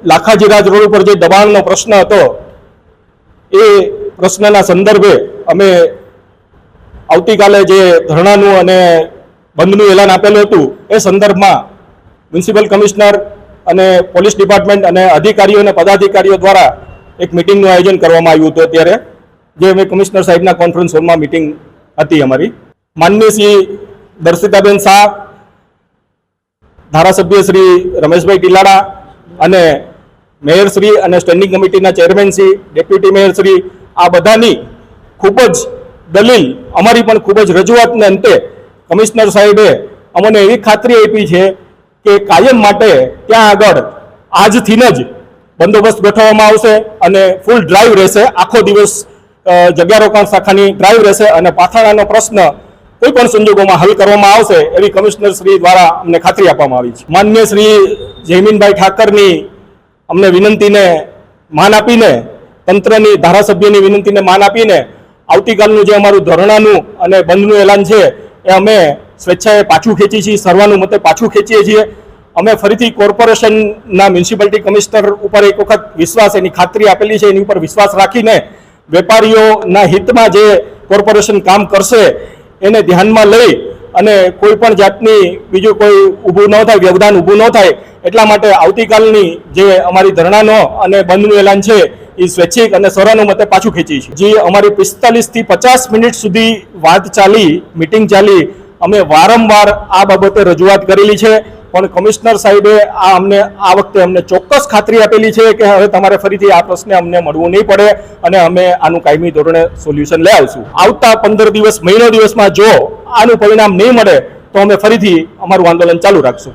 Lakhajiraj road ઉપર જે દબાણનો પ્રશ્ન હતો એ પ્રશ્નના સંદર્ભે અમે આવતીકાલે જે ધરણાનું અને બંધનું એલાન આપેલું હતું એ સંદર્ભમાં મ્યુનિસિપલ કમિશનર અને પોલીસ ડિપાર્ટમેન્ટ અને અધિકારીઓ અને પદાધિકારીઓ દ્વારા એક મિટિંગનું આયોજન કરવામાં આવ્યું હતું. અત્યારે જે અમે કમિશનર સાહેબના કોન્ફરન્સ હોલમાં મિટિંગ હતી અમારી. માનનીય શ્રી દર્શિતાબેન શાહ, ધારાસભ્ય શ્રી રમેશભાઈ ટીલાડા અને મેયર શ્રી અને સ્ટેન્ડિંગ કમિટીના chairman Shri, deputy mayor Shri, આ બધાની ખૂબ જ દલીલ, અમારી પણ ખૂબ જ રજૂઆતને અંતે કમિશનર સાહેબે અમને એવી ખાતરી આપી છે કે કાયમ માટે ત્યાં આગળ આજથી જ બંદોબસ્ત ગોઠવવામાં આવશે અને ફૂલ ડ્રાઈવ રહેશે. આખો દિવસ જગ્યા રોકાણ શાખાની ડ્રાઈવ રહેશે અને પાથાણાનો પ્રશ્ન કોઈ પણ સંજોગોમાં હલ કરવામાં આવશે એવી કમિશનર શ્રી દ્વારા અમને ખાતરી આપવામાં આવી છે. માનનીય શ્રી જયમીનભાઈ ઠાકરની અમને વિનંતીને માન આપીને, તંત્રની ધારાસભ્યની વિનંતીને માન આપીને આવતીકાલનું જે અમારું ધરણાનું અને બંધનું એલાન છે એ અમે સ્વેચ્છાએ પાછું ખેંચીએ છીએ, સર્વાનુમતે પાછું ખેંચીએ છીએ. અમે ફરીથી કોર્પોરેશનના મ્યુનિસિપાલિટી કમિશનર ઉપર એક વખત વિશ્વાસ, એની ખાતરી આપેલી છે, એની ઉપર વિશ્વાસ રાખીને વેપારીઓના હિતમાં જે કોર્પોરેશન કામ કરશે એને ધ્યાનમાં લઈ અને કોઈ પણ જાતની બીજું કોઈ ઊભું ન થાય, વ્યવધાન ઊભું ન થાય એટલા માટે આવતીકાલની જે અમારી ધરણાનો અને બંધનું એલાન છે એ સ્વૈચ્છિક અને સર્વાનુમતે પાછું ખેંચી છે. જે અમારી 45 થી 50 મિનિટ સુધી વાત ચાલી, મિટિંગ ચાલી. અમે વારંવાર આ બાબતે રજૂઆત કરેલી છે, પણ કમિશનર સાહેબે આ વખતે અમને ચોક્કસ ખાતરી આપેલી છે કે હવે તમારે ફરીથી આ પ્રશ્ને અમને મળવું નહીં પડે અને અમે આનું કાયમી ધોરણે સોલ્યુશન લઈ આવશું. આવતા 15 દિવસ, મહિનો દિવસમાં જો આનું પરિણામ નહીં મળે તો અમે ફરીથી અમારું આંદોલન ચાલુ રાખશું.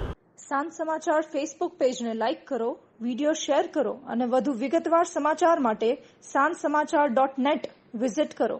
સાંજ સમાચાર ફેસબુક પેજને લાઇક કરો, વિડીયો શેર કરો અને વધુ વિગતવાર સમાચાર માટે sanssamachar.net વિઝિટ કરો.